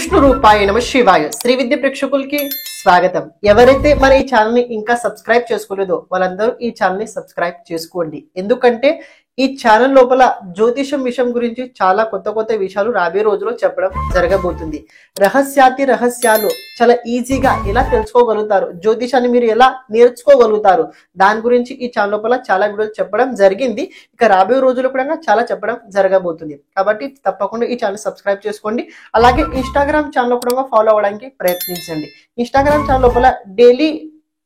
విష్ణు రూపాయ నమ శివాయ శ్రీ విద్య ప్రేక్షకులకి స్వాగతం. ఎవరైతే మన ఈ ఛానల్ ని ఇంకా సబ్స్క్రైబ్ చేసుకోలేదో వాళ్ళందరూ ఈ ఛానల్ ని సబ్స్క్రైబ్ చేసుకోండి. ఎందుకంటే ఈ ఛానల్ లోపల జ్యోతిషం విషయం గురించి చాలా కొత్త కొత్త విషయాలు రాబోయే రోజుల్లో చెప్పడం జరగబోతుంది. రహస్యాలు చాలా ఈజీగా ఎలా తెలుసుకోగలుగుతారు, జ్యోతిషాన్ని మీరు ఎలా నేర్చుకోగలుగుతారు, దాని గురించి ఈ ఛానల్ లోపల చాలా వీడియోలు చెప్పడం జరిగింది. ఇక రాబోయే రోజుల్లో కూడా చాలా చెప్పడం జరగబోతుంది. కాబట్టి తప్పకుండా ఈ ఛానల్ సబ్స్క్రైబ్ చేసుకోండి. అలాగే ఇన్స్టాగ్రామ్ ఛానల్ కూడా ఫాలో అవ్వడానికి ప్రయత్నించండి. ఇన్స్టాగ్రామ్ ఛానల్ లోపల డైలీ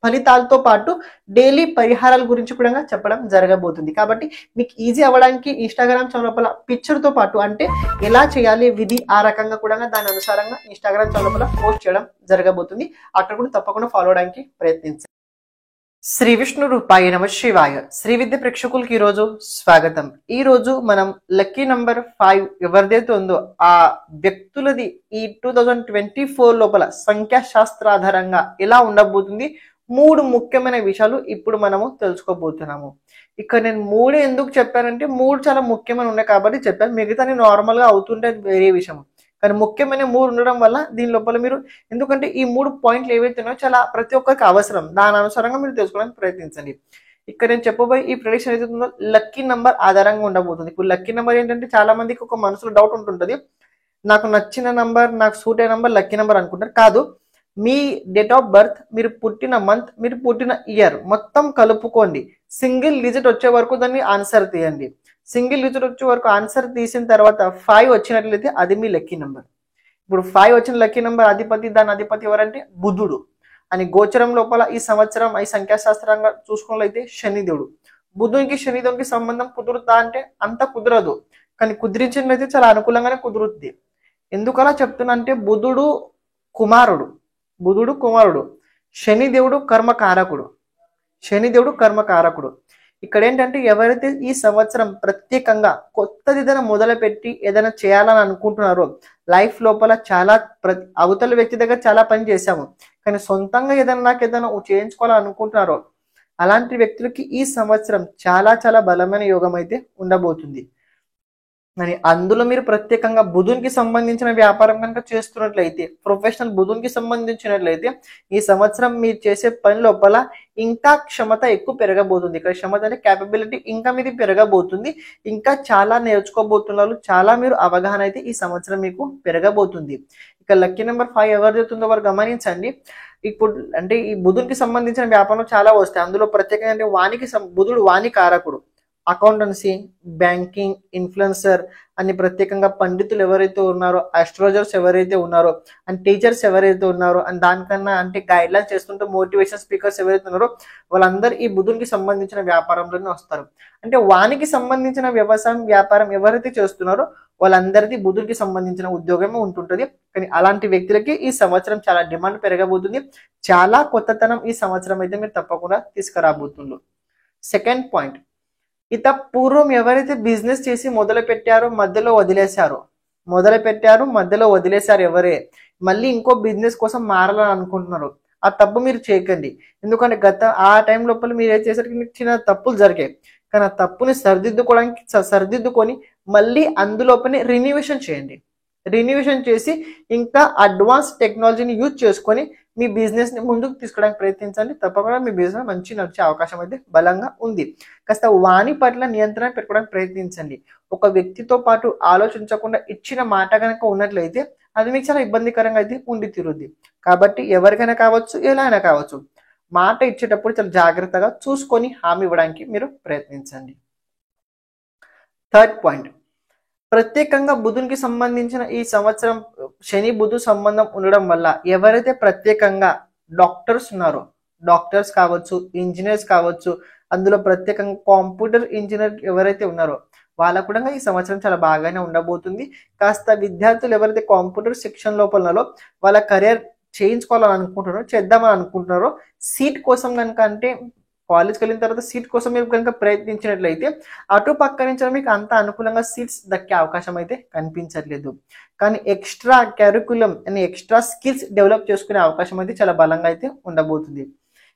ఫలితాలతో పాటు డైలీ పరిహారాల గురించి కూడా చెప్పడం జరగబోతుంది. కాబట్టి మీకు ఈజీ అవ్వడానికి ఇన్స్టాగ్రామ్ ఛానల్ లోపల పిక్చర్ తో పాటు అంటే ఎలా చేయాలి విధి ఆ రకంగా కూడా దాని అనుసారంగా ఇన్స్టాగ్రామ్ ఛానల్ లోపల పోస్ట్ చేయడం జరగబోతుంది. అక్కడ కూడా తప్పకుండా ఫాలో అవడానికి ప్రయత్నించండి. శ్రీ విష్ణు రూపాయ నమ శివాయ శ్రీ విద్య ప్రేక్షకులకి ఈ రోజు స్వాగతం. ఈ రోజు మనం లక్కీ నంబర్ 5 ఎవరిదైతే ఉందో ఆ వ్యక్తులది ఈ 2024 లోపల సంఖ్యాశాస్త్ర ఆధారంగా ఎలా ఉండబోతుంది, 3 ముఖ్యమైన విషయాలు ఇప్పుడు మనము తెలుసుకోబోతున్నాము. ఇక్కడ నేను 3 ఎందుకు చెప్పానంటే 3 చాలా ముఖ్యమైన ఉన్నాయి కాబట్టి చెప్పాను. మిగతా నార్మల్ గా అవుతుంటే వేరే విషయం, కానీ ముఖ్యమైన 3 ఉండడం వల్ల దీని లోపల మీరు ఎందుకంటే ఈ 3 పాయింట్లు ఏవైతే ఉన్నాయో చాలా ప్రతి ఒక్కరికి అవసరం, దాని అనుసారంగా మీరు తెలుసుకోవడానికి ప్రయత్నించండి. ఇక్కడ నేను చెప్పబోయే ఈ ప్రెడిక్షన్ ఏదైతే ఉందో లక్కీ నంబర్ ఆధారంగా ఉండబోతుంది. ఇప్పుడు లక్కీ నెంబర్ ఏంటంటే చాలా మందికి ఒక మనసులో డౌట్ ఉంటుంటది, నాకు నచ్చిన నంబర్, నాకు సూట్ అయ్యే నంబర్ లక్కీ నెంబర్ అనుకుంటారు. కాదు, మీ డేట్ ఆఫ్ బర్త్, మీరు పుట్టిన మంత్, మీరు పుట్టిన ఇయర్ మొత్తం కలుపుకోండి. సింగిల్ డిజిట్ వచ్చే వరకు దాన్ని ఆన్సర్ తీయండి. సింగిల్ డిజిట్ వచ్చే వరకు ఆన్సర్ తీసిన తర్వాత 5 వచ్చినట్లయితే అది మీ లక్కీ నెంబర్. ఇప్పుడు 5 వచ్చిన లక్కీ నెంబర్ అధిపతి, దాని అధిపతి ఎవరంటే బుధుడు అని గోచరం లోపల ఈ సంవత్సరం ఈ సంఖ్యాశాస్త్రంగా చూసుకున్నట్లయితే శనిదేవుడు. బుధునికి శనిదేవునికి సంబంధం కుదురుతా అంటే అంత కుదరదు, కానీ కుదిరించినట్లయితే చాలా అనుకూలంగానే కుదురుద్ది. ఎందుకలా చెప్తున్నా అంటే బుధుడు కుమారుడు, శనిదేవుడు కర్మకారకుడు. ఇక్కడ ఏంటంటే ఎవరైతే ఈ సంవత్సరం ప్రత్యేకంగా కొత్తది ఏదైనా మొదలుపెట్టి ఏదైనా చేయాలని అనుకుంటున్నారో, లైఫ్ లోపల చాలా అవతల వ్యక్తి దగ్గర చాలా పని చేశాము కానీ సొంతంగా ఏదైనా చేయించుకోవాలని అనుకుంటున్నారో అలాంటి వ్యక్తులకి ఈ సంవత్సరం చాలా చాలా బలమైన యోగం అయితే ఉండబోతుంది. మరి అందులో మీరు ప్రత్యేకంగా బుధునికి సంబంధించిన వ్యాపారం కనుక చేస్తున్నట్లయితే, ప్రొఫెషనల్ బుధునికి సంబంధించినట్లయితే ఈ సంవత్సరం మీరు చేసే పని లోపల ఇంకా క్షమత ఎక్కువ పెరగబోతుంది. ఇక్కడ క్షమత అంటే క్యాపబిలిటీ ఇంకా మీది పెరగబోతుంది. ఇంకా చాలా నేర్చుకోబోతున్నారు, చాలా మీరు అవగాహన అయితే ఈ సంవత్సరం మీకు పెరగబోతుంది. ఇక లక్కీ నెంబర్ 5 ఎవరు చెప్తుందో వారు గమనించండి. ఇప్పుడు అంటే ఈ బుధునికి సంబంధించిన వ్యాపారం చాలా వస్తాయి. అందులో ప్రత్యేకంగా అంటే బుధుడు వాణి కారకుడు. అకౌంటెన్సీ, బ్యాంకింగ్, ఇన్ఫ్లుయెన్సర్ అని ప్రత్యేకంగా పండితులు ఎవరైతే ఉన్నారో, ఆస్ట్రాలజర్స్ ఎవరైతే ఉన్నారో, అండ్ టీచర్స్ ఎవరైతే ఉన్నారో, అండ్ దానికన్నా అంటే గైడ్ లైన్స్ చేస్తుంటే మోటివేషన్ స్పీకర్స్ ఎవరైతే ఉన్నారో వాళ్ళందరూ ఈ బుధునికి సంబంధించిన వ్యాపారంలోనే వస్తారు. అంటే వానికి సంబంధించిన వ్యవసాయం వ్యాపారం ఎవరైతే చేస్తున్నారో వాళ్ళందరిది బుధుడికి సంబంధించిన ఉద్యోగమే ఉంటుంటది. కానీ అలాంటి వ్యక్తులకి ఈ సంవత్సరం చాలా డిమాండ్ పెరగబోతుంది. చాలా కొత్తతనం ఈ సంవత్సరం అయితే మీరు తప్పకుండా తీసుకురాబోతున్నారు. సెకండ్ పాయింట్, పూర్వం ఎవరైతే బిజినెస్ చేసి మొదలు పెట్టారో మధ్యలో వదిలేశారు ఎవరే మళ్ళీ ఇంకో బిజినెస్ కోసం మారాలని అనుకుంటున్నారు, ఆ తప్పు మీరు చేయకండి. ఎందుకంటే ఆ టైం లోపల మీరు ఏం చేసరికి మీకు చిన్న తప్పులు జరిగాయి, కానీ ఆ తప్పుని సరిదిద్దుకొని మళ్ళీ అందులోపనే రిన్యూవేషన్ చేసి ఇంకా అడ్వాన్స్ టెక్నాలజీని యూజ్ చేసుకొని మీ బిజినెస్ ని ముందుకు తీసుకోవడానికి ప్రయత్నించండి. తప్పకుండా మీ బిజినెస్ మంచి నడిచే అవకాశం అయితే బలంగా ఉంది. కాస్త వాణి పట్ల నియంత్రణ పెట్టుకోవడానికి ప్రయత్నించండి. ఒక వ్యక్తితో పాటు ఆలోచించకుండా ఇచ్చిన మాట కనుక ఉన్నట్లయితే అది మీకు చాలా ఇబ్బందికరంగా అయితే ఉండి తీరుద్ది. కాబట్టి ఎవరికైనా కావచ్చు, ఎలా అయినా కావచ్చు, మాట ఇచ్చేటప్పుడు చాలా జాగ్రత్తగా చూసుకొని హామీ ఇవ్వడానికి మీరు ప్రయత్నించండి. థర్డ్ పాయింట్, ప్రత్యేకంగా బుధునికి సంబంధించిన ఈ సంవత్సరం శని బుధు సంబంధం ఉండడం వల్ల ఎవరైతే ప్రత్యేకంగా డాక్టర్స్ ఉన్నారో, డాక్టర్స్ కావచ్చు, ఇంజనీర్స్ కావచ్చు, అందులో ప్రత్యేకంగా కంప్యూటర్ ఇంజనీర్ ఎవరైతే ఉన్నారో వాళ్ళకు కూడా ఈ సంవత్సరం చాలా బాగానే ఉండబోతుంది. కాస్త విద్యార్థులు ఎవరైతే కంప్యూటర్ సెక్షన్ లోపల ఉన్నారో వాళ్ళ కెరియర్ చేద్దామని అనుకుంటున్నారో సీట్ కోసం కనుక అంటే కాలేజ్కి వెళ్ళిన తర్వాత సీట్ కోసం మీరు కనుక ప్రయత్నించినట్లయితే అటు పక్క నుంచి మీకు అంత అనుకూలంగా సీట్స్ దక్కే అవకాశం అయితే కనిపించట్లేదు. కానీ ఎక్స్ట్రా కరికులం అని ఎక్స్ట్రా స్కిల్స్ డెవలప్ చేసుకునే అవకాశం అయితే చాలా బలంగా అయితే ఉండబోతుంది.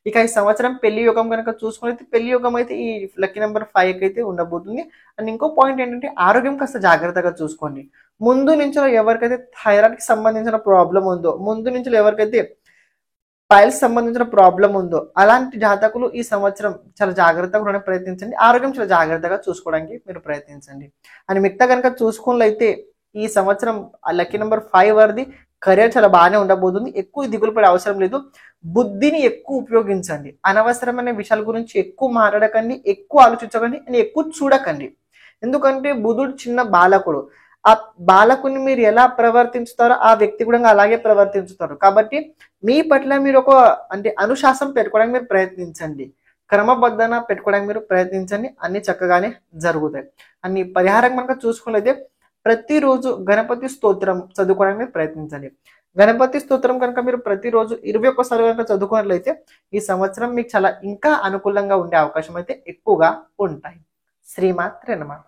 ఇక ఈ సంవత్సరం పెళ్లి యోగం కనుక చూసుకున్నైతే పెళ్లి యోగం అయితే ఈ లక్కీ నెంబర్ 5 అయితే ఉండబోతుంది. అండ్ ఇంకో పాయింట్ ఏంటంటే ఆరోగ్యం కాస్త జాగ్రత్తగా చూసుకోండి. ముందు నుంచి ఎవరికైతే థైరాయిడ్ కి సంబంధించిన ప్రాబ్లం ఉందో, ముందు నుంచి ఎవరికైతే పైల్స్ సంబంధించిన ప్రాబ్లం ఉందో అలాంటి జాతకులు ఈ సంవత్సరం చాలా జాగ్రత్తగా ఉండడానికి ప్రయత్నించండి. ఆరోగ్యం చాలా జాగ్రత్తగా చూసుకోవడానికి మీరు ప్రయత్నించండి. అని మిగతా కనుక చూసుకున్నట్లయితే ఈ సంవత్సరం లక్కీ నెంబర్ 5 వారిది కెరీర్ చాలా బాగానే ఉండబోతుంది. ఎక్కువ దిగులు పడే అవసరం లేదు. బుద్ధిని ఎక్కువ ఉపయోగించండి. అనవసరమైన విషయాల గురించి ఎక్కువ మాట్లాడకండి, ఎక్కువ ఆలోచించకండి అని ఎక్కువ చూడకండి. ఎందుకంటే బుధుడు చిన్న బాలకుడు. ఆ బాలకుని మీరు ఎలా ప్రవర్తించుతారో ఆ వ్యక్తి కూడా అలాగే ప్రవర్తించుతారు. కాబట్టి మీ పట్ల మీరు ఒక అనుశాసనం పెట్టుకోవడానికి మీరు ప్రయత్నించండి. క్రమబద్ధన పెట్టుకోవడానికి మీరు ప్రయత్నించండి. అన్ని చక్కగానే జరుగుతాయి. అన్ని పరిహారం కనుక చూసుకున్నట్లయితే ప్రతిరోజు గణపతి స్తోత్రం చదువుకోవడానికి మీరు ప్రయత్నించండి. గణపతి స్తోత్రం కనుక మీరు ప్రతిరోజు 21 సార్లు కనుక చదువుకున్నట్లయితే ఈ సంవత్సరం మీకు చాలా ఇంకా అనుకూలంగా ఉండే అవకాశం అయితే ఎక్కువగా ఉంటాయి. శ్రీమాత్రే నమః.